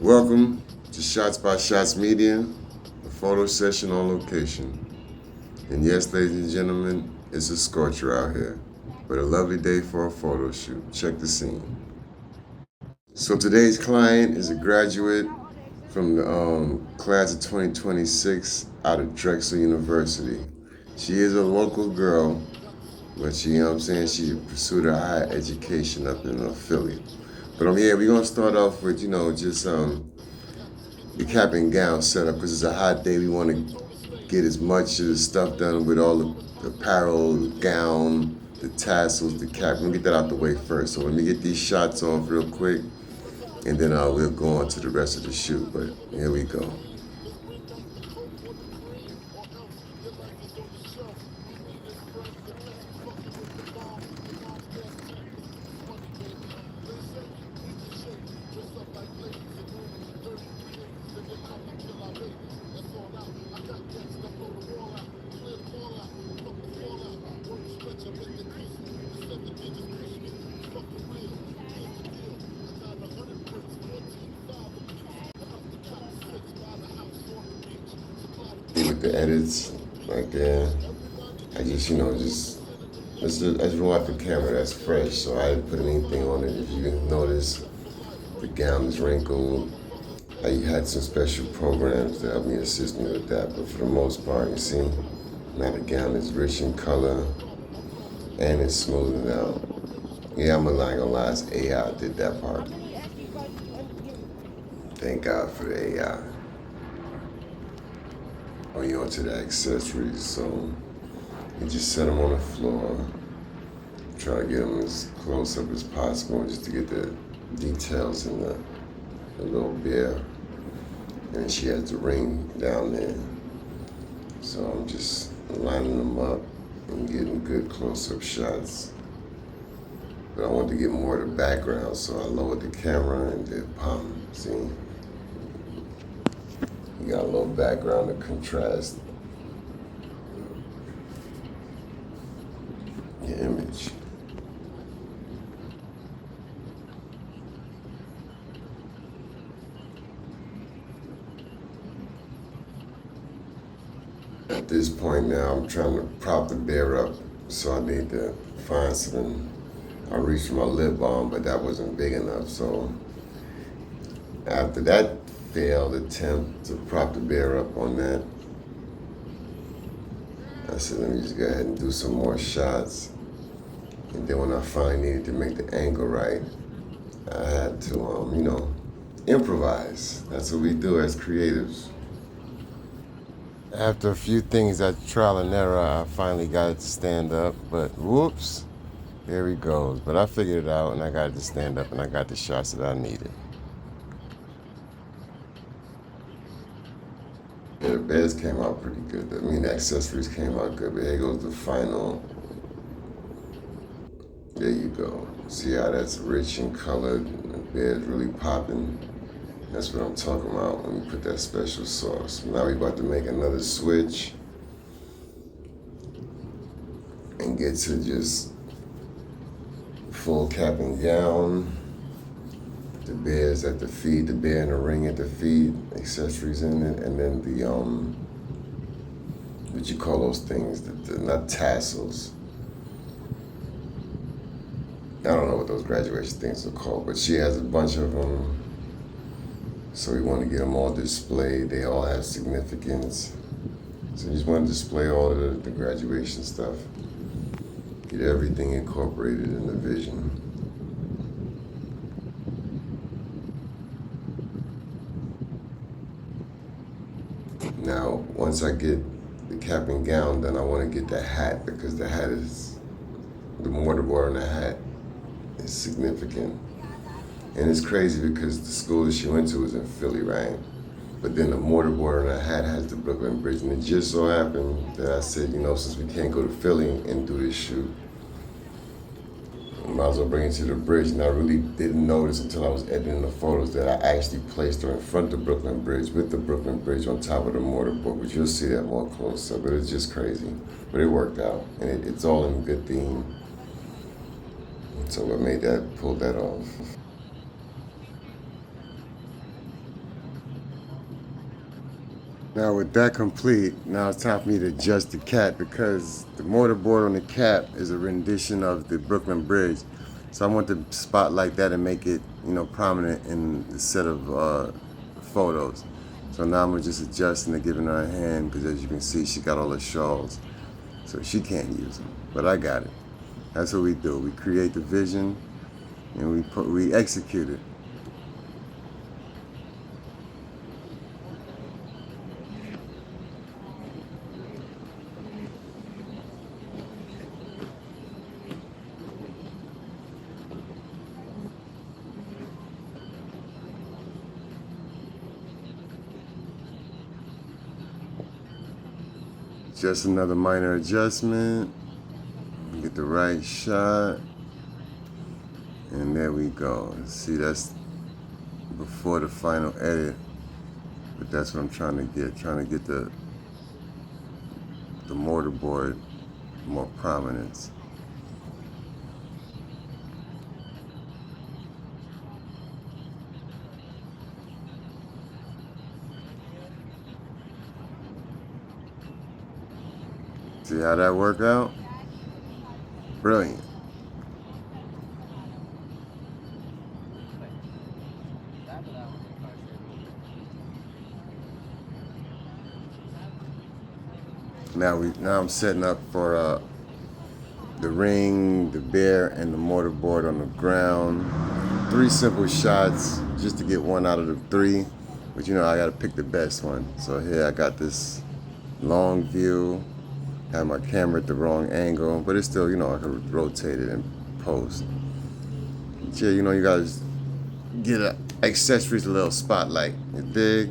Welcome to Shots by Shots Media, a photo session on location. And yes, ladies and gentlemen, it's a scorcher out here, but a lovely day for a photo shoot. Check the scene. So today's client is a graduate from the class of 2026 out of Drexel University. She is a local girl, but she, you know what I'm saying, she pursued her higher education up in Philly. But yeah, we're gonna start off with, just the cap and gown setup because it's a hot day. We want to get as much of the stuff done with all the apparel, the gown, the tassels, the cap. Let me get that out the way first. So let me get these shots off real quick, and then we'll go on to the rest of the shoot. But here we go. With the edits, like I just, let's roll out the camera that's fresh. So I didn't put anything on it. If you can notice, the gown is wrinkled. I had some special programs to help me assist me with that, but for the most part, you see, now the gown is rich in color and it's smoothed out. Yeah, I'm not gonna lie, it's AI did that part. Thank God for the AI. Oh, you onto the accessories, so you just set them on the floor. Try to get them as close up as possible just to get the details in the little bear. And she has the ring down there. So I'm just lining them up and getting good close-up shots. But I wanted to get more of the background, so I lowered the camera and did pom. See? You got a little background to contrast your image. At this point now, I'm trying to prop the bear up, so I need to find something. I reached for my lip balm, but that wasn't big enough, so after that failed attempt to prop the bear up on that, I said, let me just go ahead and do some more shots. And then when I finally needed to make the angle right, I had to, improvise. That's what we do as creatives. After a few things at trial and error, I finally got it to stand up, but whoops, there he goes. But I figured it out and I got it to stand up and I got the shots that I needed. Yeah, the beds came out pretty good. The accessories came out good, but here goes the final. There you go. See how that's rich in color? The bed's really popping. That's what I'm talking about when you put that special sauce. Now we about to make another switch and get to just full cap and gown. The bears at the feet, the bear and the ring at the feet, accessories in it, and then the what you call those things? The not tassels. I don't know what those graduation things are called, but she has a bunch of them. So we want to get them all displayed. They all have significance. So you just want to display all of the graduation stuff. Get everything incorporated in the vision. Now, once I get the cap and gown done, I want to get the hat because the hat is, the mortarboard on the hat is significant. And it's crazy because the school that she went to was in Philly, right? But then the mortarboard on the hat has the Brooklyn Bridge. And it just so happened that I said, since we can't go to Philly and do this shoot, I might as well bring it to the bridge. And I really didn't notice until I was editing the photos that I actually placed her in front of the Brooklyn Bridge with the Brooklyn Bridge on top of the mortarboard, but you'll see that more close up. But it's just crazy. But it worked out. And it's all in good theme. So what made that, pulled that off. Now with that complete, now it's time for me to adjust the cap because the mortarboard on the cap is a rendition of the Brooklyn Bridge. So I want to spotlight that and make it, prominent in the set of photos. So now I'm just adjusting and giving her a hand because as you can see, she got all her shawls. So she can't use them, but I got it. That's what we do. We create the vision and we execute it. Just another minor adjustment. Get the right shot. And there we go. See, that's before the final edit. But that's what I'm trying to get. Trying to get the mortarboard more prominence. See how that worked out? Brilliant. Now I'm setting up for the ring, the bear, and the mortarboard on the ground. 3 simple shots just to get one out of the 3. But I gotta pick the best one. So here I got this long view. Have my camera at the wrong angle, but it's still, I can rotate it and post. Yeah, you guys get accessories, a little spotlight. You dig?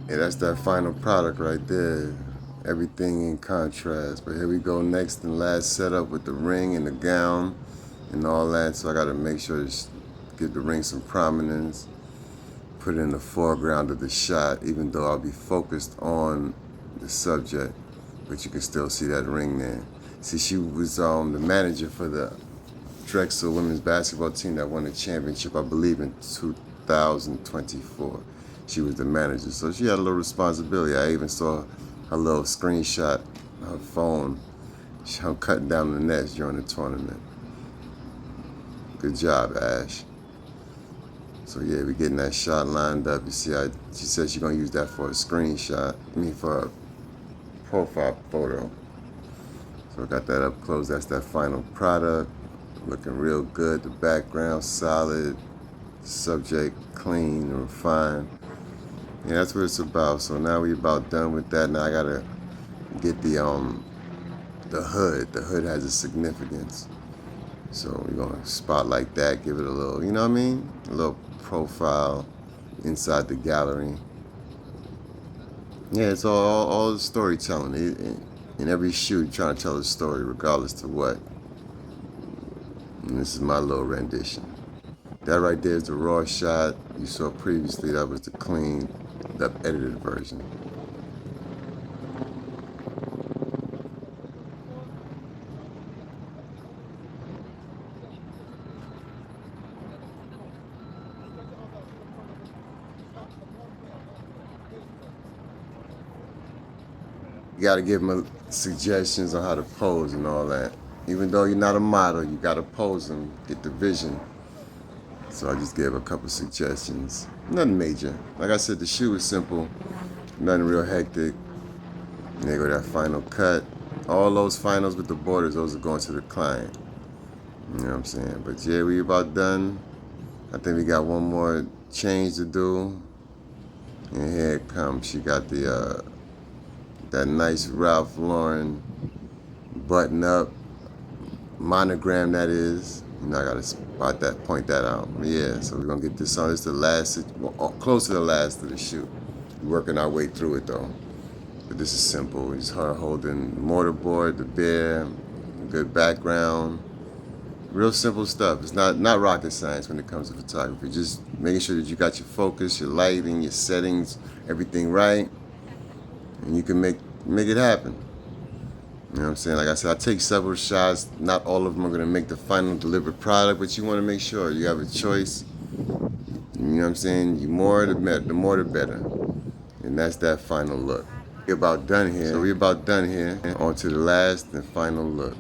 Yeah, that's that final product right there. Everything in contrast. But here we go, next and last setup with the ring and the gown and all that. So I gotta make sure to give the ring some prominence. Put it in the foreground of the shot, even though I'll be focused on the subject, but you can still see that ring there. See, she was the manager for the Drexel women's basketball team that won the championship, I believe, in 2024. She was the manager, so she had a little responsibility. I even saw her little screenshot, her phone, her cutting down the nets during the tournament. Good job, Ash. So yeah, we're getting that shot lined up. You see, she said she's gonna use that for a screenshot. For a profile photo. So I got that up close. That's that final product. Looking real good. The background solid. Subject clean and refined. Yeah, that's what it's about. So now we about done with that. Now I gotta get the hood. The hood has a significance. So we're gonna spotlight that, give it a little, you know what I mean? A little profile inside the gallery. Yeah, it's all the storytelling. In every shoot, trying to tell a story, regardless to what. And this is my little rendition. That right there is the raw shot you saw previously. That was the clean, the edited version. You gotta give them suggestions on how to pose and all that. Even though you're not a model, you gotta pose them, get the vision. So I just gave a couple suggestions. Nothing major. Like I said, the shoe was simple, nothing real hectic. And there go that final cut. All those finals with the borders, those are going to the client. You know what I'm saying? But yeah, we about done. I think we got one more change to do. And here it comes. She got the that nice Ralph Lauren button up monogram, that is. I gotta spot that, point that out. But yeah, so we're gonna get this on. It's the last, close to the last of the shoot. We're working our way through it though. But this is simple. It's her holding the mortarboard, the bear, good background. Real simple stuff. It's not rocket science when it comes to photography. Just making sure that you got your focus, your lighting, your settings, everything right, and you can make it happen. You know what I'm saying? Like I said, I take several shots. Not all of them are going to make the final delivered product, but you want to make sure you have a choice. You know what I'm saying? The more the better. And that's that final look. We're about done here. So we're about done here. On to the last and final look.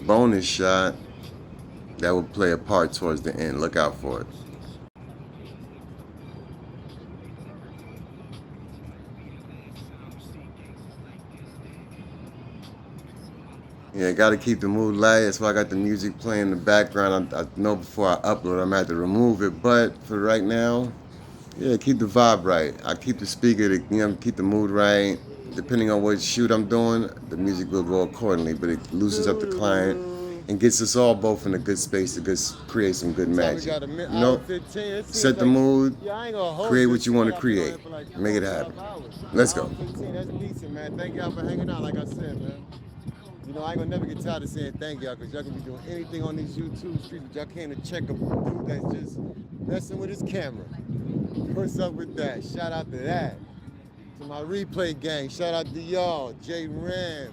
Bonus shot that will play a part towards the end. Look out for it. Yeah, gotta keep the mood light. That's why I got the music playing in the background. I know before I upload, I'm gonna have to remove it. But for right now, yeah, keep the vibe right. I keep the speaker to, keep the mood right. Depending on what shoot I'm doing, the music will go accordingly. But it loosens up the client and gets us all both in a good space to create some good magic. Set the mood, create what you want to create. Make it happen. Let's go. That's decent, man. Thank y'all for hanging out, like I said, man. You know, I ain't gonna never get tired of saying thank y'all, because y'all can be doing anything on these YouTube streets, but y'all came to check a dude that's just messing with his camera. What's up with that? Shout out to that. To my replay gang, shout out to y'all. J Ram.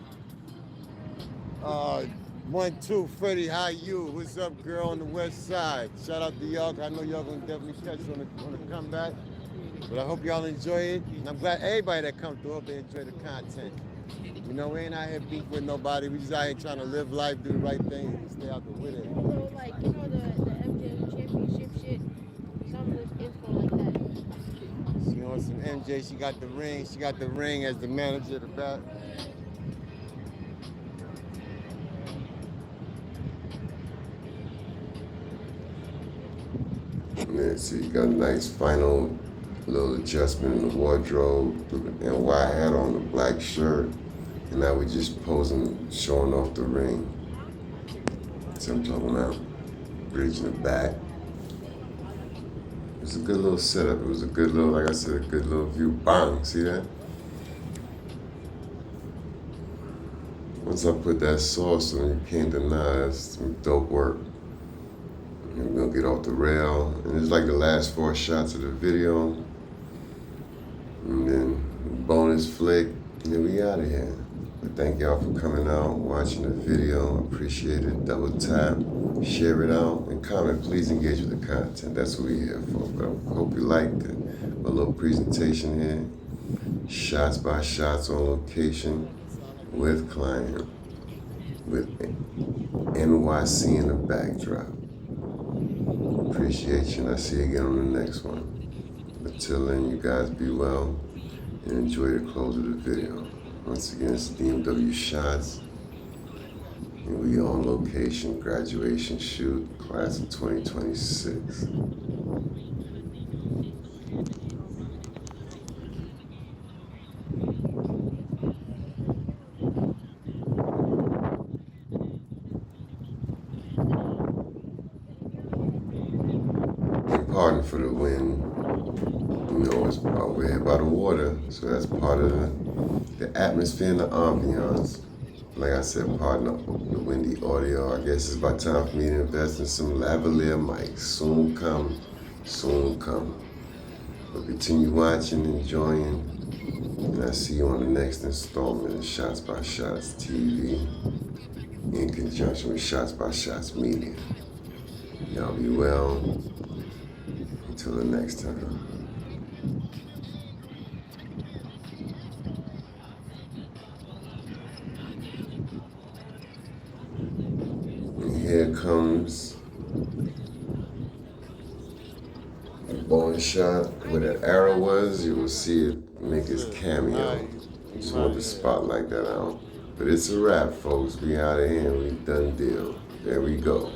1-2, Freddie, how you? What's up, girl on the west side? Shout out to y'all, I know y'all gonna definitely catch on the comeback. But I hope y'all enjoy it. And I'm glad everybody that come through, hope they enjoy the content. You know, we ain't out here beef with nobody. We just out here trying to live life, do the right thing, and stay out the way. So, like, you know, the MJ championship shit, some of this info like that. She on some MJ, she got the ring. She got the ring as the manager of the back. Yeah, so you got a nice final little adjustment in the wardrobe, and why I had on the black shirt. And now we just posing, showing off the ring. So I'm talking about bridge in the back. It was a good little setup. It was a good little, like I said, a good little view. Bang, see that? Once I put that sauce on, you can't deny that's some dope work. And we're gonna get off the rail. And it's like the last 4 shots of the video. And then bonus flick, and then we out of here. But thank y'all for coming out, watching the video. Appreciate it. Double tap, share it out, and comment. Please engage with the content. That's what we're here for. But I hope you liked it. My little presentation here. Shots by shots on location with client, with NYC in the backdrop. Appreciate you, and I'll see you again on the next one. Until then, you guys be well and enjoy the close of the video. Once again, it's DMW Shots, and we on location, graduation shoot, class of 2026. And pardon for the wind. You know, it's we're here by the water, so that's part of the atmosphere and the ambiance. Like I said, pardon the windy audio. I guess it's about time for me to invest in some lavalier mics. Soon come, soon come. But continue watching, enjoying, and I'll see you on the next installment of Shots by Shots TV in conjunction with Shots by Shots Media. Y'all be well. Until the next time. Here comes the bone shot. Where that arrow was, you will see it make his cameo. Just want to spotlight that out. But it's a wrap, folks. We out of here. We done deal. There we go.